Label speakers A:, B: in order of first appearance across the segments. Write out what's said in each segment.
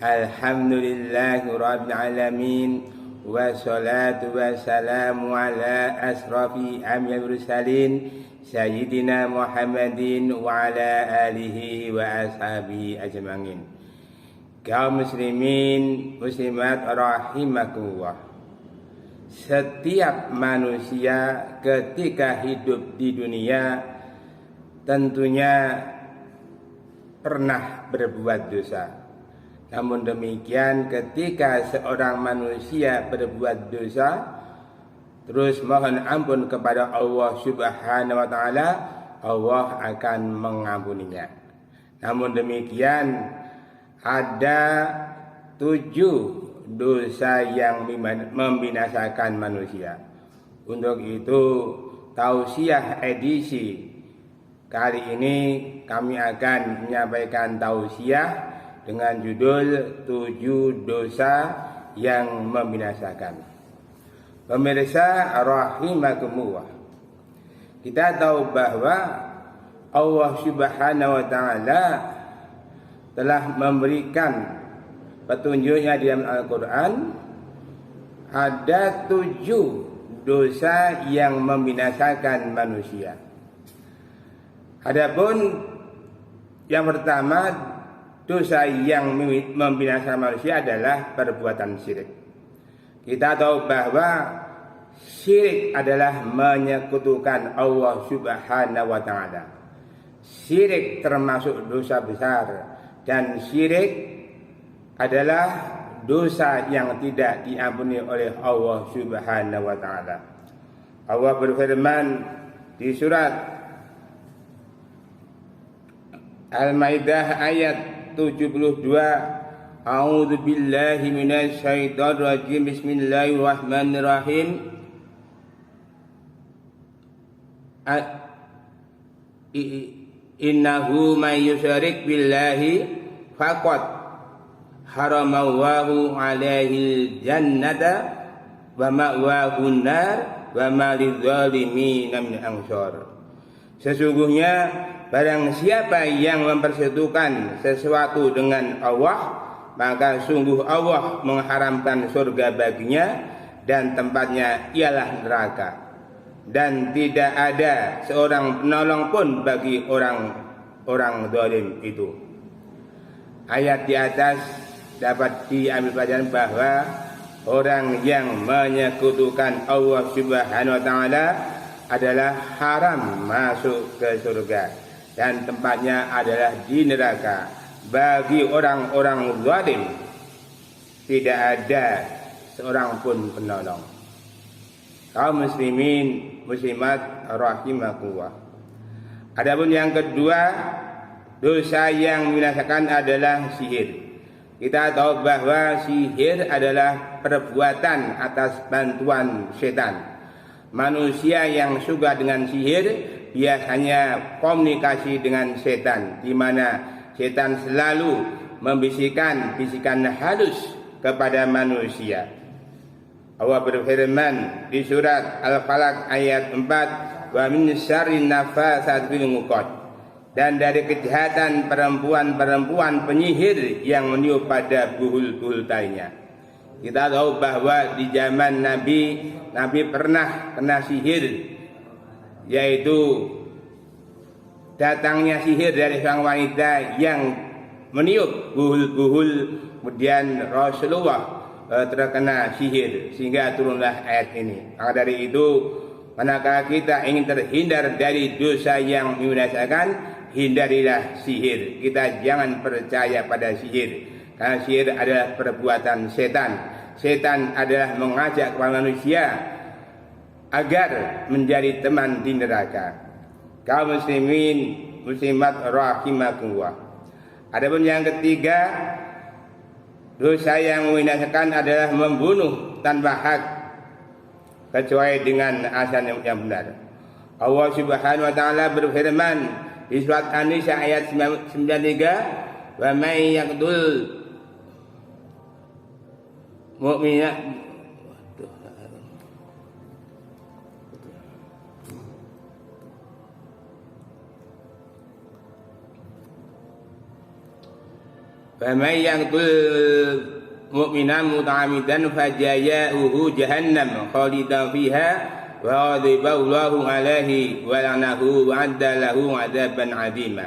A: Alhamdulillahi rabbil alamin. Wassalatu wassalamu ala asrafi amyal mursalin Sayyidina Muhammadin wa ala alihi wa ashabihi ajma'in. Kaum muslimin muslimat rahimakumullah. Setiap manusia ketika hidup di dunia tentunya pernah berbuat dosa. Namun demikian ketika seorang manusia berbuat dosa terus mohon ampun kepada Allah Subhanahu wa taala, Allah akan mengampuninya. Namun demikian ada 7 dosa yang membinasakan manusia. Untuk itu tausiah edisi kali ini kami akan menyampaikan tausiah dengan judul 7 dosa yang membinasakan. Pemirsa rahimakumullah, kita tahu bahwa Allah Subhanahu wa taala telah memberikan petunjuknya di dalam Al-Quran. Ada 7 dosa yang membinasakan manusia. Adapun yang pertama, dosa yang membinasakan manusia adalah perbuatan syirik. Kita tahu bahwa syirik adalah menyekutukan Allah Subhanahu wa taala. Syirik termasuk dosa besar, dan syirik adalah dosa yang tidak diampuni oleh Allah Subhanahu wa taala. Allah berfirman di surat Al-Maidah ayat 72, A'udzu billahi minasy syaithanir rajim. Bismillahirrahmanirrahim. Innahu may yusyrik billahi faqad haramallahu alaihil jannata wa ma'wahu nar wa ma lidzalimin min ansar. Sesungguhnya barang siapa yang mempersekutukan sesuatu dengan Allah, maka sungguh Allah mengharamkan surga baginya dan tempatnya ialah neraka. Dan tidak ada seorang penolong pun bagi orang zalim itu. Ayat di atas dapat diambil pelajaran bahwa orang yang menyekutukan Allah Subhanahu wa taala adalah haram masuk ke surga dan tempatnya adalah di neraka. Bagi orang-orang zalim tidak ada seorang pun penolong. Kaum muslimin muslimat rahimakumullah. Adapun yang kedua, dosa yang membinasakan adalah sihir. Kita tahu bahwa sihir adalah perbuatan atas bantuan setan. Manusia yang suka dengan sihir biasanya komunikasi dengan setan, di mana setan selalu membisikkan bisikan halus kepada manusia. Allah berfirman di surat Al-Falaq ayat 4, wa min syarrin nafasati fil 'uqad, dan dari kejahatan perempuan-perempuan penyihir yang meniup pada buhul-buhul talinya. Kita tahu bahwa di zaman Nabi pernah kena sihir, yaitu datangnya sihir dari seorang wanita yang meniup buhul-buhul, kemudian Rasulullah terkena sihir sehingga turunlah ayat ini. Maka dari itu, manakala kita ingin terhindar dari dosa yang membinasakan, hindarilah sihir. Kita jangan percaya pada sihir, karena sihir adalah perbuatan setan. Setan adalah mengajak kepada manusia agar menjadi teman di neraka. Kaum muslimin muslimat rahimakumullah. Adapun yang ketiga, dosa yang membinasakan adalah membunuh tanpa hak kecuali dengan alasan yang benar. Allah Subhanahu wa taala berfirman di surat An-Nisa ayat 93, wa may yaqtul mu'mina faman yaqtul mu'minan muta'ammidan fajaza'uhu jahannam khalidan fiha wa ghadiballahu alaihi wa la'anahu wa 'adda lahu 'adzaban 'azima.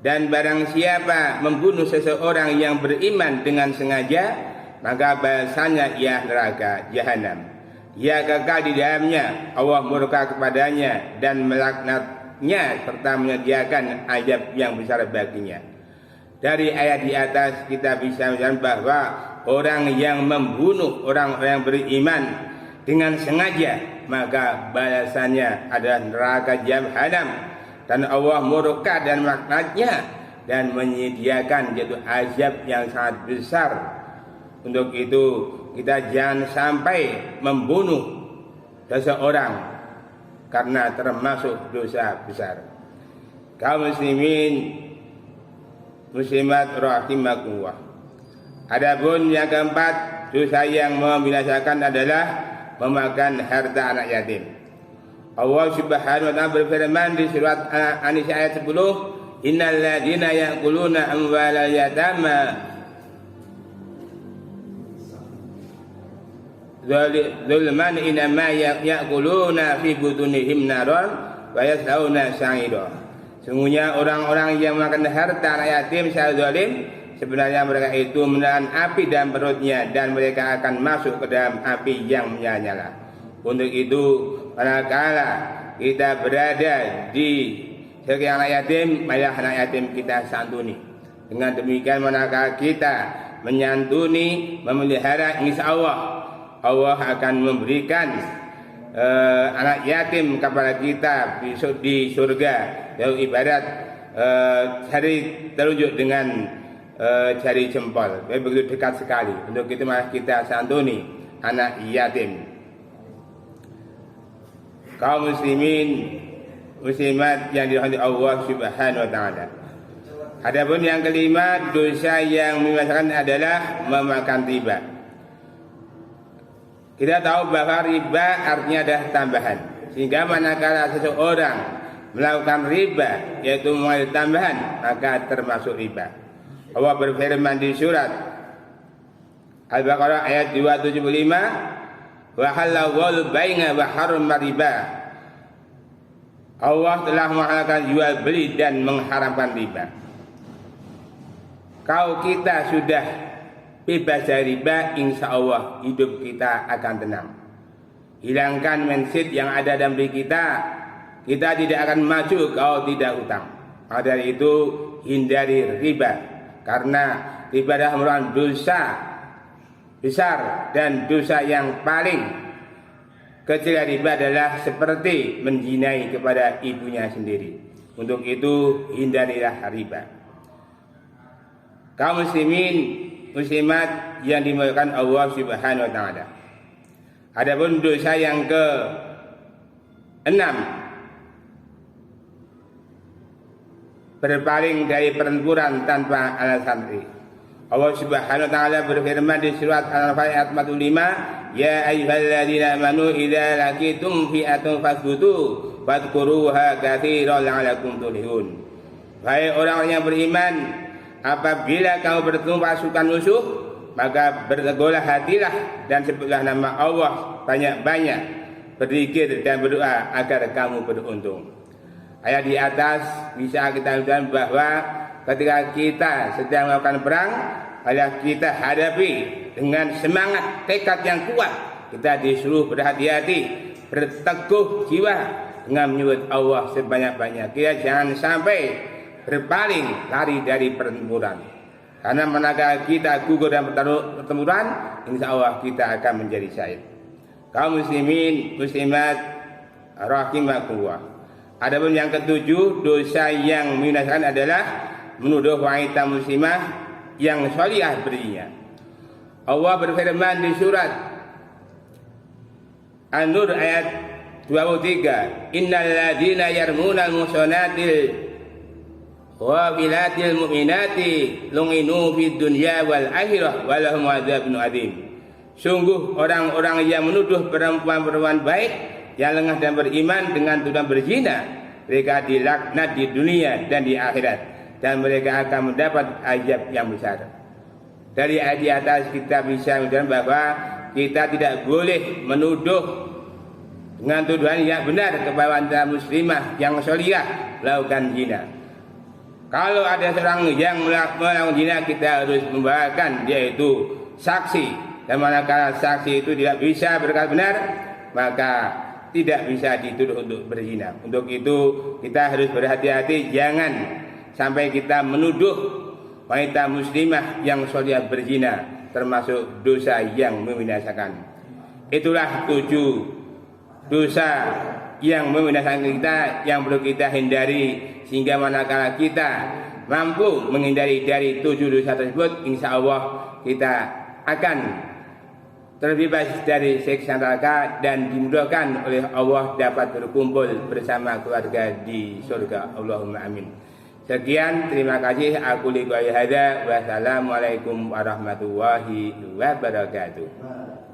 A: Dan barang siapa membunuh seseorang yang beriman dengan sengaja, maka balasannya ialah neraka jahanam. Ia kekal di dalamnya, Allah murka kepadanya dan melaknatnya serta menyediakan azab yang besar baginya. Dari ayat di atas kita bisa melihat bahwa orang yang membunuh orang-orang beriman dengan sengaja, maka balasannya adalah neraka jahanam, dan Allah murka dan melaknatnya dan menyediakan yaitu azab yang sangat besar. Untuk itu kita jangan sampai membunuh seseorang karena termasuk dosa besar. Kaum muslimin muslimat rahimakumullah. Adapun yang keempat, dosa yang membinasakan adalah memakan harta anak yatim. Allah Subhanahu wa taala berfirman di surat An-Nisa ayat 10, "Innal ladzina ya'kuluna amwalal yatama zulman inama ya'kuluna fi butunihim naron wa yaslawna sa'ira." Sungguhnya orang-orang yang makan harta anak yatim secara zalim, sebenarnya mereka itu menelan api dalam perutnya dan mereka akan masuk ke dalam api yang menyala-nyala. Untuk itu, manakala kita berada di sekitar anak yatim, maka anak yatim kita santuni. Dengan demikian, manakala kita menyantuni, memelihara, insya Allah akan memberikan anak yatim kepada kita di surga. Yaitu ibarat jari telunjuk dengan jari jempol, begitu dekat sekali. Untuk itu maka kita santuni anak yatim. Kaum muslimin muslimat yang dirahmati Allah Subhanahu wa taala. Adapun yang kelima, dosa yang membinasakan adalah memakan riba. Kita tahu bahwa riba artinya adalah tambahan. Sehingga manakala seseorang melakukan riba, yaitu mengambil tambahan, maka termasuk riba. Allah berfirman di surat Al-Baqarah ayat 275, wa halal baina wa harrama riba. Allah telah menghalalkan jual beli dan mengharamkan riba. Kalau kita sudah bebas dari riba, insya Allah hidup kita akan tenang. Hilangkan mindset yang ada dalam diri kita tidak akan maju kalau tidak utang. Maka dari itu hindari riba, karena riba adalah merupakan dosa besar, dan dosa yang paling kecil riba adalah seperti menzinai kepada ibunya sendiri. Untuk itu hindarilah riba. Kaum muslimin muslimat yang dimuliakan Allah Subhanahu wa taala. Adapun dosa yang ke-6, berpaling dari pertempuran tanpa alasan. Allah Subhanahu wa taala berfirman di surat Al-Anfal ayat 45, "Ya ayyuhalladzina amanu idza laqitum fi'atan fasbutu fadhkuruha katsiran la'allakum tuflihun." Wahai orang-orang yang beriman, apabila kamu bertemu pasukan musuh, maka berteguhlah hatilah dan sebutlah nama Allah banyak-banyak, berzikir dan berdoa agar kamu beruntung. Ayat di atas bisa kita lihat bahwa ketika kita sedang melakukan perang, adalah kita hadapi dengan semangat, tekad yang kuat. Kita disuruh berhati-hati, berteguh jiwa dengan menyebut Allah sebanyak-banyak. Kita jangan sampai berpaling, lari dari pertempuran. Karena manakala kita gugur dalam pertempuran, insya Allah kita akan menjadi syahid. Kaum muslimin muslimat rahimakumullah. Adapun yang ketujuh, dosa yang membinasakan adalah menuduh wanita muslimah yang salihah beriman. Allah berfirman di surat An-Nur ayat 23, "Innal ladzina yarmunal muhsanatil ghafilatil mu'minati lu'inu fid dunya wal akhirah wa lahum adzabun adzim." Sungguh orang-orang yang menuduh perempuan-perempuan baik yang lengah dan beriman dengan tuduhan berzina, mereka dilaknat di dunia dan di akhirat, dan mereka akan mendapat azab yang besar. Dari ayat di atas kita bisa menunjukkan bahwa kita tidak boleh menuduh dengan tuduhan yang benar kepada wanita muslimah yang solihah melakukan zina. Kalau ada seorang yang melakukan zina, kita harus membawakan dia itu saksi, dan manakala saksi itu tidak bisa berkata benar, maka tidak bisa dituduh untuk berzina. Untuk itu kita harus berhati-hati, jangan sampai kita menuduh wanita muslimah yang solihah berzina, termasuk dosa yang membinasakan. Itulah 7 dosa yang membinasakan kita, yang perlu kita hindari, sehingga manakala kita mampu menghindari dari 7 dosa tersebut, insya Allah kita akan terbebas dari siksa neraka dan dimudahkan oleh Allah dapat berkumpul bersama keluarga di surga. Allahumma amin. Sekian, terima kasih. Aku liqai hadza. Wassalamualaikum warahmatullahi wabarakatuh.